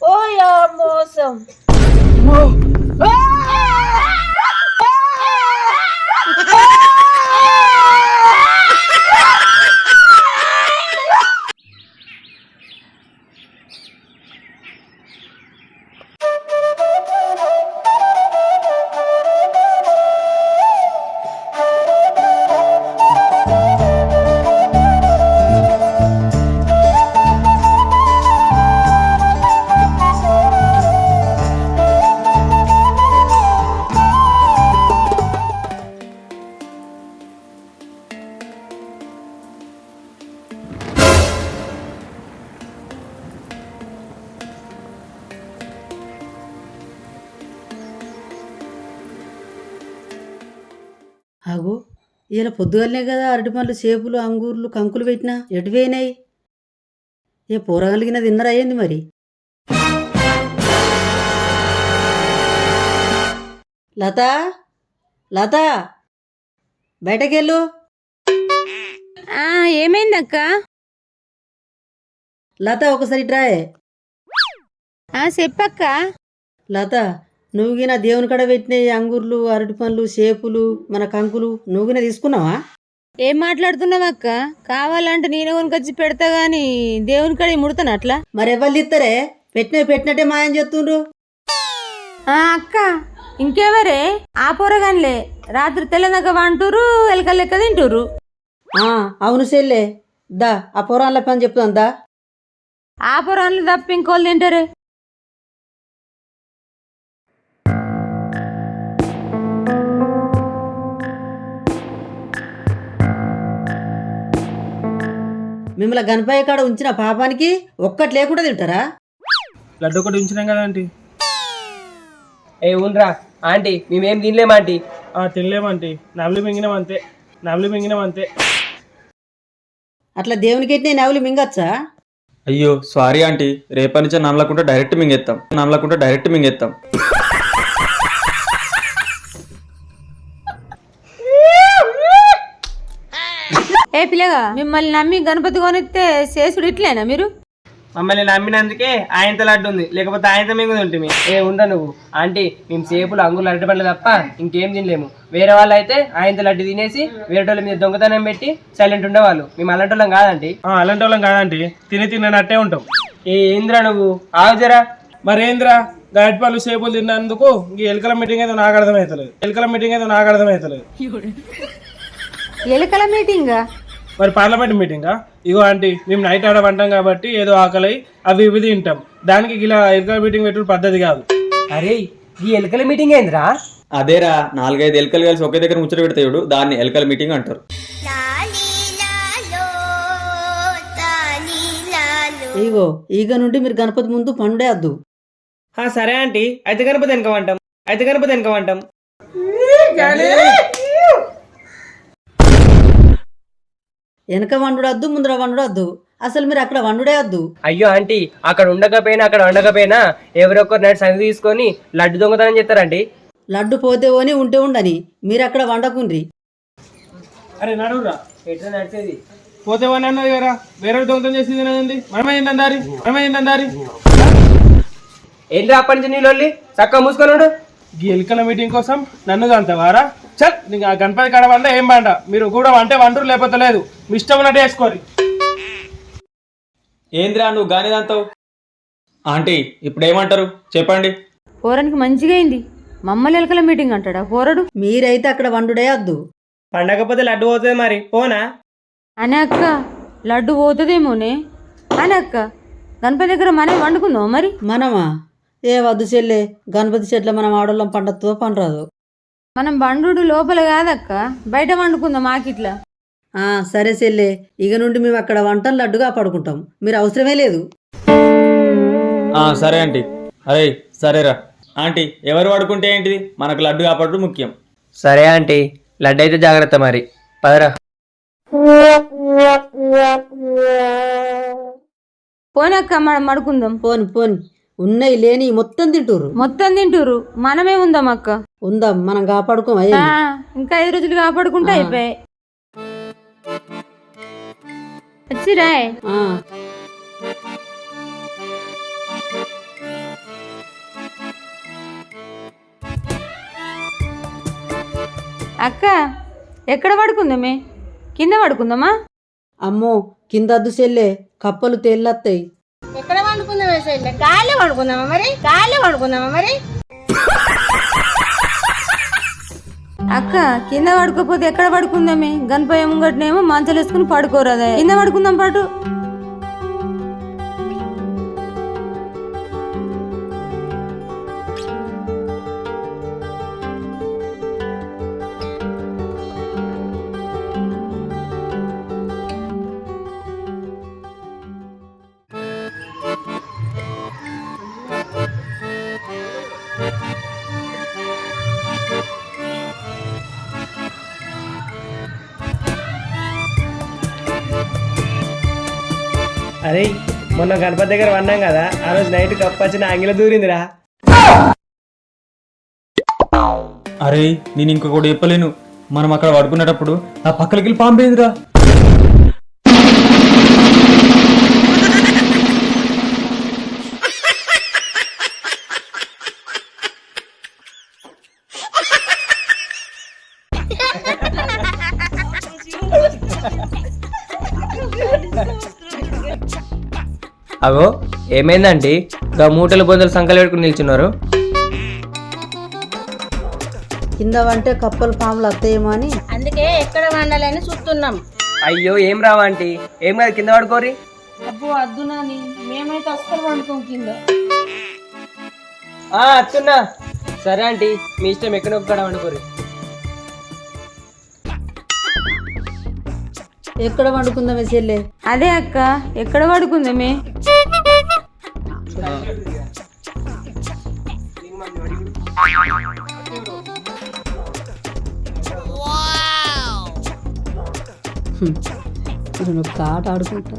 OYO మోసం. ఆగు, ఇలా పొద్దుగాలనే కదా అరటి పండ్లు సేపులు అంగూర్లు కంకులు పెట్టినా ఎటు పోయినాయి? ఏ పోరగలిగిన తిన్నర అయ్యింది మరి? లత, లత, బయటకెళ్ళు. ఏమైందక్క? లత ఒకసారి ట్రాయే. చెప్పక్క. లత, నువ్వుగిన దేవుని కడ పెట్టినాయి అంగూర్లు అరటి పండ్లు సేపులు మన కంకులు నువ్వుగిన తీసుకున్నావా? ఏం మాట్లాడుతున్నావక్క? కావాలంటే నేను కొనుకొచ్చి పెడతా గాని దేవుని కడ ముడతాను అట్లా. మరి ఎవరు ఇస్తారే? పెట్టినట్టే మాయం చేస్తుండ్రు. అక్క ఇంకెవరే? ఆ పొరగానిలే రాత్రి తెల్లదాకా వంటూరు ఎలకలు లెక్క తింటూరు. అవును చెల్లే, దా ఆ పొరాన్ల పని చెప్తాను దా. ఆ పొరాన్లు తప్ప ఇంకోళ్ళు తింటారే. మిమ్మల్ని గణపయ్య కాడ ఉంచిన పాపానికి ఒక్కటి లేకుండా తింటారా? లడ్డు ఒకటి ఉంచినాం కదా ఆంటీ. ఉండరా ఆంటీ, మేమేం తినలేమా ఆంటీ? తినలేమంటీ, నవలి మింగినాం అంతే. అట్లా దేవునికి ఎట్టిన నవ్వులు మింగచ్చా? అయ్యో సారీ ఆంటీ, రేపటి నుంచి నమ్మలకుంటే డైరెక్ట్ మింగేస్తాం. ఏ పిల్లగా, మిమ్మల్ని నమ్మి గణపతి కొనిస్తే చేసుడు ఇట్లేనా మీరు? మమ్మల్ని నమ్మినందుకే ఆయనతో లడ్డు ఉంది, లేకపోతే ఆయనతో మింగుది ఉంటుంది. ఉందా నువ్వు ఆంటీ? మేము సేపులు అంగులు అరటి పండ్లు తప్ప ఇంకేం తినలేము. వేరే వాళ్ళు అయితే ఆయనతో లడ్డు తినేసి వేరే వాళ్ళ మీద దొంగతనం పెట్టి సైలెంట్ ఉండేవాళ్ళు. మేము అలాంటి వాళ్ళం కాదండి. అలాంటి వాళ్ళం కాదంటీ, తిన్నట్టే ఉంటాం. ఏంద్రా నువ్వు ఆగుజరా. మరేంద్రా, అరటి పళ్ళు సేపులు తిన్నందుకు ఈ ఎలకల మీటింగ్ ఏదో నాకు అర్థమవుతలేదు. ఎలకల మీటింగ్? మరి పార్లమెంట్ మీటింగా? ఇగో ఆంటీ, మేము నైట్ ఆడ వంటాం కాబట్టి ఏదో ఆకలి అవి ఇవి తింటాం. దానికి ఇలా ఎలకల మీటింగ్ పెట్టడం పద్ధతి కాదు. అరే ఈ ఎలకల మీటింగ్ ఏంద్రా? అదేరా, 4-5 ఎలకలు కలిసి ఒకే దగ్గర ముచ్చట పెడతాయి చూడు, దాన్ని ఎలకల మీటింగ్ అంటారు. ఇగో ఈగ నుండి మీరు గణపతి ముందు పండే వద్దు. సరే ఆంటీ, అయితే గణపతి వెనక వంటాం. వెనక వండుడద్దు, ముందర వండుడద్దు, అసలు మీరు అక్కడ వండుడే వద్దు. అయ్యో ఆంటీ, అక్కడ వండకపోయినా ఎవరొక్కరు నైట్ సంగతి తీసుకొని లడ్డు దొంగతనం చేస్తారండి. లడ్డు పోతే ఓని ఉంటే ఉండని, మీరు అక్కడ వండకుండ్రి. అరే నడురా, ఎట్లా నడిచేది? పోతే వాడిని అన్నది కదా, వేరే దొంగతనం చేసింది తినదండి. మనమే దారి ఏంటి అప్పటి నుంచి నీళ్ళు చక్కగా మూసుకొని ఈ ఎలకల మీటింగ్ కోసం నన్ను అంతవారా? చల్, నీకు ఆ గణపతి కాడ వల్ల ఏం బాండ, మీరు కూడా అంటే వంటరు లేకపోతే లేదు, మీ ఇష్టం ఉన్నట్టు వేసుకోరు. ఏంద్రా నువ్వు గానిదంతావు? ఆంటీ ఇప్పుడు ఏమంటారు చెప్పండి. పోరానికి మంచిగా అయింది, మమ్మల్ని ఎలకల మీటింగ్ అంటాడా పోరడు? మీరైతే అక్కడ వండుడే వద్దు. పండకపోతే లడ్డు పోతుంది మరి, పోనా? అనే అక్క, లడ్డు పోతుందేమోనే. అనే అక్క, గణపతి దగ్గర మనం వండుకుందాం మరి. మనమా? ఏ వద్దు చెల్లే, గణపతి చెట్ల మనం ఆడోళ్ళం పండతో పనిరాదు. మనం బండు లోపల కాదక్క, బయట వండుకుందాం ఆకిట్లా. సరే చెల్లే, ఇక నుండి మేము అక్కడ వంటలు లడ్డుగా పడుకుంటాం, మీరు అవసరమే లేదు. సరే ఆంటీ. అరే సరేరా ఆంటీ, ఎవరు వాడుకుంటే ఏంటిది, మనకు లడ్డు కాపాడు ముఖ్యం. సరే ఆంటీ, లడ్డు అయితే జాగ్రత్త మరి, పదరా. పోనక్క మడుకుందాం. పోని పోని ఉన్నాయి లేని మొత్తం తింటురు. మొత్తం తింటురు, మనమే ఉందాం అక్క. ఉందాం, మనం కాపాడుకోం. ఆ, ఇంకా 5 రోజులు కాపాడుకుంటే అయిపోయాయి. వచ్చిరాయ్ అక్క, ఎక్కడ పడుకుందామే? కింద పడుకుందామా? అమ్మో కింద అద్దు చెల్లే, కప్పలు తేళ్ళత్తాయి. ఎక్కడ వండుకుందామే చెల్లె? గాలి వండుకుందామా మరి? గాలి వండుకుందామా మరి? అక్క, కింద పడుకోపోతే ఎక్కడ పడుకుందామే? గణపయ్య ముంగట్నేమో మంచాలు వేసుకుని పడుకోరాదే. కింద పడుకుందాం పాటు. అరే మొన్న గణపతి దగ్గర పన్నాం కదా, ఆ రోజు నైట్ కప్పచ్చిన ఆంగిలో దూరిందిరా. అరే నేను ఇంకొకటి చెప్పలేను, మనం అక్కడ పడుకునేటప్పుడు ఆ పక్కలకి వెళ్ళి పాంపేదిరా. అగో ఏమైందంటే గా మూటలు బొందలు సంకలు పెట్టుకుని నిల్చున్నారు. కింద వంటే కప్పలు పాములు అత్తయేమో అని. అందుకే ఎక్కడ వండాలని చూస్తున్నాం. అయ్యో ఏం రావా ఆంటీ, ఏం కాదు కింద పడుకోరి. అబ్బో అద్దు నాని, మేమైతే అస్సలు వండుకోం కింద. అత్తున్నా. సరే ఆంటీ, మీ ఇష్టం, ఎక్కడ ఒక్కడ వండుకోరి. ఎక్కడ వండుకుందామే చెల్లే? అదే అక్క, ఎక్కడ పడుకుందామే? నేను ఒక ఆట ఆడుకుంటా.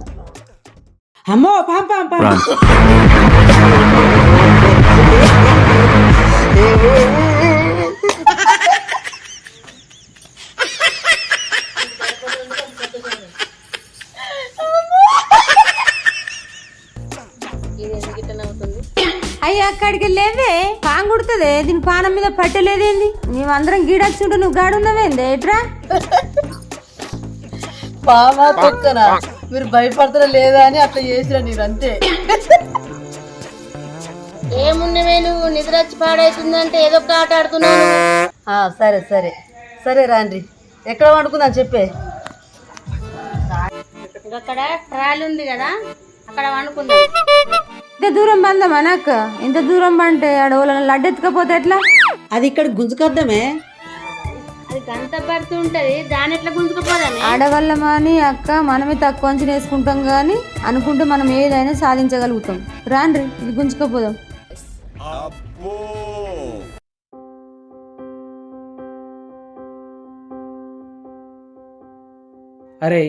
అమ్మో పాం పాం పాం. అయ్యో అక్కడికి లేవే, పాము కుడుతుంది. దీని పానం మీద పట్టలేదేంది? మేమందరం గీడొచ్చుంటూ నువ్వు గాడుందవేంది? ఎట్రా పామా తొక్కనా? మీరు భయపడతారా లేదా అని అట్లా చేసిరా నేను, అంతే. ఏమున్నవే నువ్వు? నిద్ర వచ్చి పాడైతుందంటే ఏదో ఒక ఆట ఆడుతున్నావు. సరే సరే సరే రాండ్రి, ఎక్కడ వండుకుందాం చెప్పే. అక్కడ ట్రాలీ ఉంది కదా, అక్కడ వండుకుందాం. ఇంత దూరం బందమా అక్క? ఇంత దూరం బంటే అడవులను లడ్డు ఎత్తుకపోతే ఎట్లా? అది ఇక్కడ గుంజుకొద్దామే. అది గంట పడుతూ ఉంటది, దాని ఎట్లా గుంజుకుపోదామే? ఆడవాళ్ళమా అని అక్క, మనమే తక్కువ అంచనా వేసుకుంటాం కానీ అనుకుంటే మనం ఏదైనా సాధించగలుగుతాం. రాండ్రి, ఇది గుంజుకపోదాం. అరే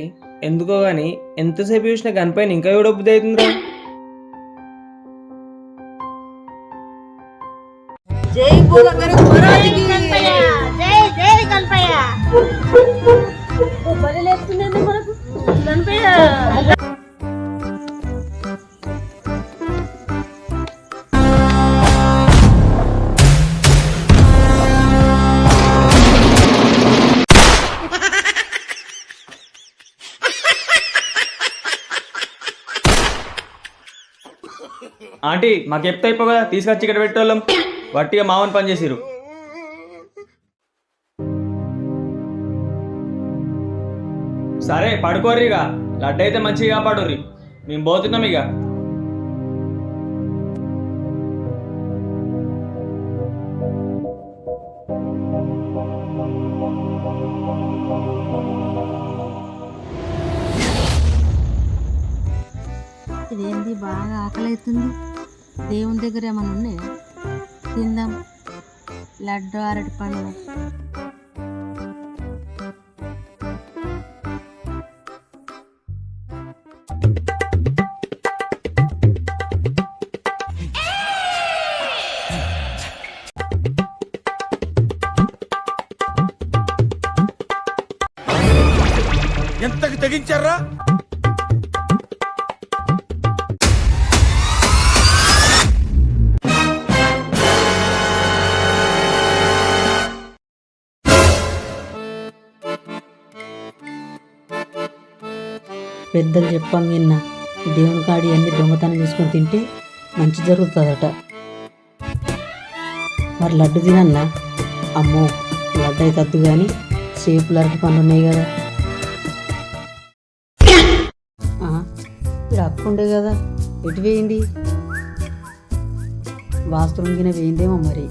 ఎందుకో గాని ఎంతసేపు చూసినా గణపైన ఇంకా ఎవడొబ్బుది అవుతుందిరా. జై బోలకర స్వరాజికి. జై జై గణపయ్య. బలి లేస్తుందండి మనకు గణపయ్య. ఆంటీ మాకు చెప్తే అయిపో కదా, తీసుకొచ్చి ఇక్కడ పెట్టేవాళ్ళం. వట్టిగా మామని పని చేసిరు. సరే పడుకోర్రి, ఇక లడ్డు అయితే మంచిగా కాపాడుర్రి, మేము పోతున్నాం ఇక. ఇదేంది బాగా ఆకలి అవుతుంది? దేవుని దగ్గర ఏమైనా ఉన్నాయా? తిందాం. లడ్డు, అరటి పండు. ఇంతకు తెగించారా? పెద్దలు చెప్పంగా విన్న దేవుని కాడి అన్ని దొంగతనం చేసుకొని తింటే మంచి జరుగుతుందట. మరి లడ్డు తినన్నా? అమ్మో లడ్డు అయితే వద్దు కానీ సేపులు అరటి పండ్లు ఉన్నాయి కదా. ఇక్కడ అక్కుండే కదా, ఎటు వేయింది? వాస్తవం గిన వేయిందేమో మరి.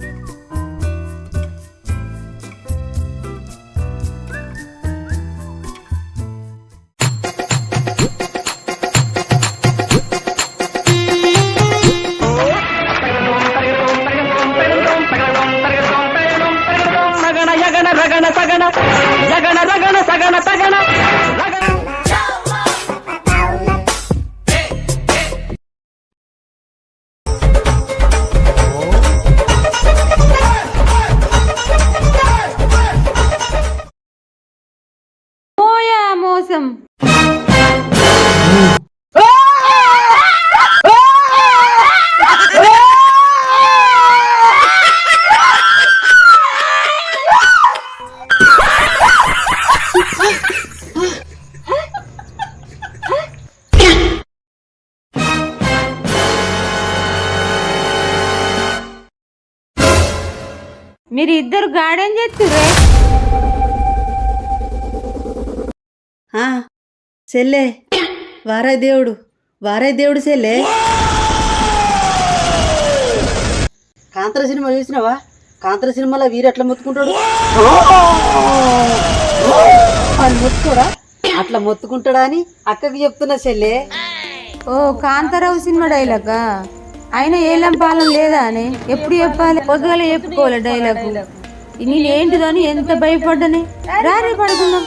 మోయా మోసం. మీరు ఇద్దరు గార్డెన్ చేస్తుర్రే? సెల్లే వారాయ్ దేవుడు సెల్లే. కాంతర సినిమా చూసినావా? కాంతర సినిమాలో వీరు ఎట్లా మొత్తుకుంటాడు అని మొత్తుకోడా? అట్లా మొత్తుకుంటాడా అని అక్కకి చెప్తున్నా సెల్లే. ఓ కాంతారావు సినిమా డైలాగా? అయినా ఏలం పాలన లేదా అని ఎప్పుడు చెప్పాలి? పొద్దుగల చెప్పుకోవాలి డైలాగ్. నేనేంటిదో అని ఎంత భయపడ్డాని. రారే పడుకుందాం.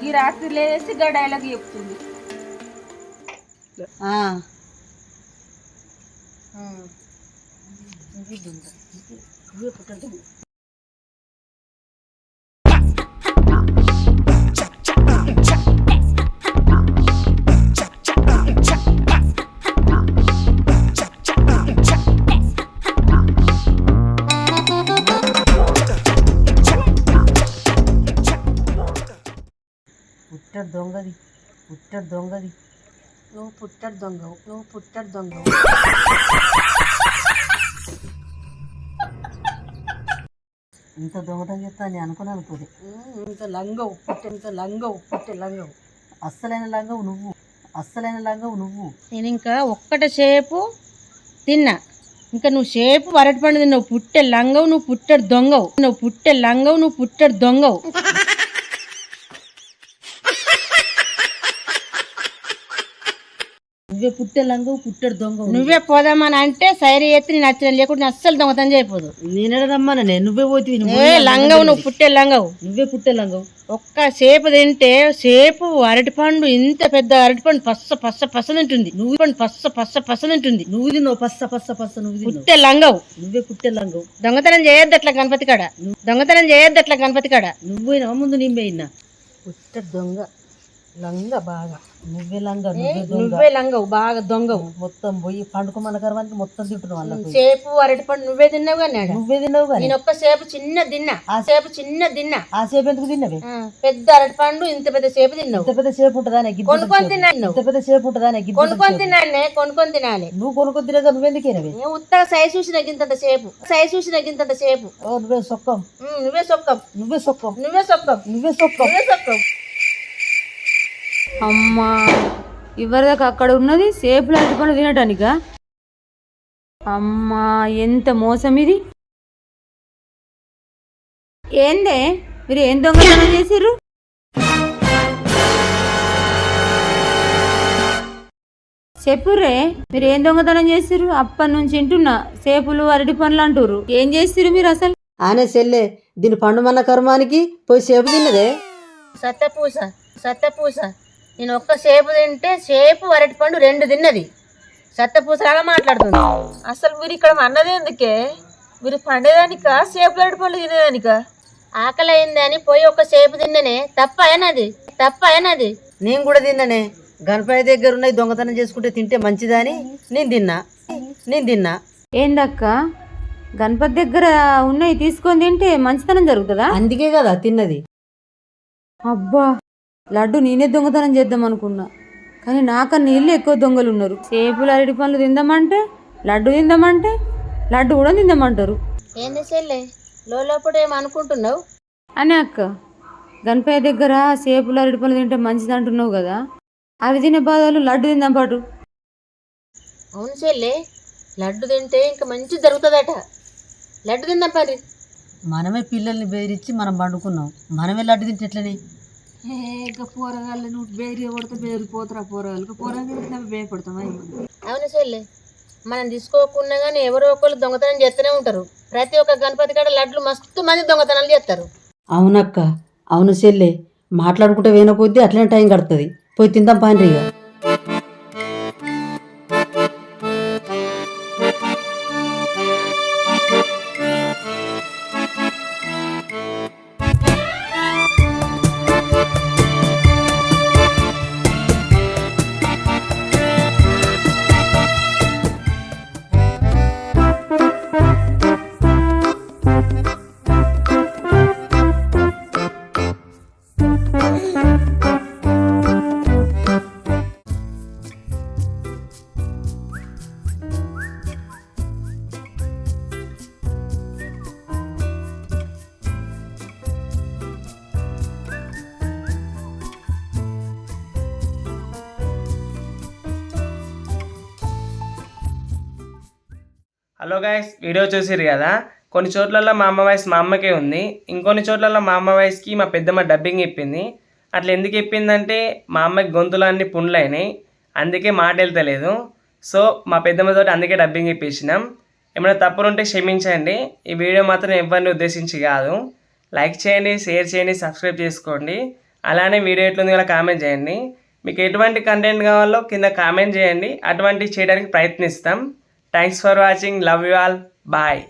ఈ రాత్రి లేసి గా డైలాగ్ చెప్తుంది. పుట్టడు దొంగది నువ్వు పుట్టడు దొంగవు. ఇంత దొంగతనం చేస్తా అని అనుకున్నాను పోతే. ఇంత లంగవు పుట్టే లంగవు. అస్సలైన లంగవు నువ్వు. నేను ఇంకా ఒక్కట సేపు తిన్నా, ఇంకా నువ్వు సేపు అరటిపండు తిన్నావు. పుట్టే లంగవు నువ్వు, పుట్టడు దొంగవు. నువ్వే పుట్టే లంగవు, పుట్టడు దొంగవు. నువ్వే పోదామని అంటే సైరీ ఎత్తి నేను నచ్చిన లేకుండా అస్సలు దొంగతనం చేయపోదు. నేనే రమ్మన్నా, నువ్వే పోతే. లంగవు నువ్వు, పుట్టే లంగవు. నువ్వే పుట్టే లంగవు. ఒక్క సేపు తింటే సేపు అరటిపండు, ఇంత పెద్ద అరటిపండు పస్స తింటుంది. నువ్వు పండు పస్స తింటుంది. నువ్వు తిన్నావు పస్స నువ్వు పుట్టే లంగవు. నువ్వే పుట్టే లంగవు. దొంగతనం చేయొద్దు అట్లా గణపతి కాడ. నువ్వైనా ముందు నింబైనా పుట్ట దొంగ లంగ బాగా. నువ్వే లంగవు బాగా దొంగవు. మొత్తం పోయి పండుకోమన్న కర్వానికి మొత్తం తింటున్నావు వాళ్ళకి. సేపు అరటిపండు నువ్వే తిన్నావు కానీ నేను ఒక్క సేపు చిన్న తిన్నా. ఆ సేపు ఎందుకు తిన్నవే? పెద్ద అరటిపండు ఇంత పెద్ద సేపు తిన్నావు. ఇంత పెద్ద సేపు ఉంటుందా? కొనుక్కొని తిన్నాను. కొనుక్కొని తినాలి. నువ్వు కొనుక్కొని తినగా నువ్వెందుకేనవి? ఉత్తగా సైజు చూసిన గింతంత సేపు. నువ్వే సొక్కం. అమ్మా ఇవరిదాకా అక్కడ ఉన్నది సేపులు అరటిపండు తినటానిక? అమ్మా ఎంత మోసం ఇది. ఏందే మీరు ఏం దొంగతనం చేసిర్రు? చెప్పుర్రే మీరు ఏం దొంగతనం చేసిర్రు? అప్పటి నుంచి వింటున్నా సేపులు అరటి పండ్లు అంటుర్రు. ఏం చేసిర్రు మీరు అసలు? ఆనే సెల్లే దీని పండుమన్న కర్మానికి పోయి సేపు తిన్నదే. సత్తపూస నేను ఒక్క సేపు తింటే సేపు అరటిపండు 2 తిన్నది. సత్తపూసలాగా మాట్లాడుతుంది. అసలు మీరు ఇక్కడ అన్నది ఎందుకే? మీరు పండేదానిక సేపు అరటిపండ్లు తినేదానిక? ఆకలి అయిందని పోయి ఒక సేపు తిన్ననే తప్ప అయినది. నేను కూడా తిన్నానే. గణపతి దగ్గర ఉన్నాయి దొంగతనం చేసుకుంటే తింటే మంచిదని నేను తిన్నా. ఏందక్క గణపతి దగ్గర ఉన్నాయి తీసుకొని తింటే మంచితనం జరుగుతుందా? అందుకే కదా తిన్నది. అబ్బా లడ్డు నేనే దొంగతనం చేద్దాం అనుకున్నా, కానీ నాకన్నా నీళ్ళు ఎక్కువ దొంగలు ఉన్నారు. సేపులు అరటి పండ్లు తిందామంటే లడ్డు కూడా తిందామంటారు. ఏంది చెల్లె లోపల ఏమనుకుంటున్నావు? అని అక్క గణపయ్య దగ్గర సేపులు అరటి పండ్లు తింటే మంచిది అంటున్నావు కదా, అవి తినే బాధలు లడ్డు తిందాం పాటు. అవును చెల్లె, లడ్డు తింటే ఇంకా మంచి జరుగుతుందట. లడ్డు తిందాం పని. మనమే పిల్లల్ని బెదిరించి మనం పండుకున్నాం, మనమే లడ్డు తింటే ఎట్లనే? ఇంకా పోరగాళ్ళు నువ్వు బెదిరి కొడితే బెదిరిపోతారా పోరగాళ్ళు? పోరగాళ్ళు భయపడతామా? అవును చెల్లె, మనం తీసుకోకుండా కానీ ఎవరో ఒకళ్ళు దొంగతనం చేస్తూనే ఉంటారు. ప్రతి ఒక్క గణపతి కాడ లడ్లు మస్తు మంది దొంగతనాలు చేస్తారు. అవునక్క, అవును చెల్లె, మాట్లాడుకుంటే వేన కొద్దీ అట్లనే టైం గడుతుంది. పోయి తిందాం పాండ్రి ఇక. హలో గైస్, వీడియో చూసిరు కదా. కొన్ని చోట్లలో మా అమ్మ వాయిస్ మా అమ్మకే ఉంది, ఇంకొన్ని చోట్లలో మా అమ్మ వాయిస్కి మా పెద్దమ్మ డబ్బింగ్ ఇప్పింది. అట్లా ఎందుకు ఇప్పిందంటే మా అమ్మకి గొంతులన్నీ పుండ్లైనాయి, అందుకే మాట వెళ్తలేదు. సో మా పెద్దమ్మతో అందుకే డబ్బింగ్ ఇప్పించినాం. ఏమైనా తప్పులుంటే క్షమించండి. ఈ వీడియో మాత్రం ఎవరిని ఉద్దేశించి కాదు. లైక్ చేయండి, షేర్ చేయండి, సబ్స్క్రైబ్ చేసుకోండి. అలానే వీడియో ఎట్లుంది కూడా కామెంట్ చేయండి. మీకు ఎటువంటి కంటెంట్ కావాలో కింద కామెంట్ చేయండి, అటువంటివి చేయడానికి ప్రయత్నిస్తాం. Thanks for watching. Love you all. Bye.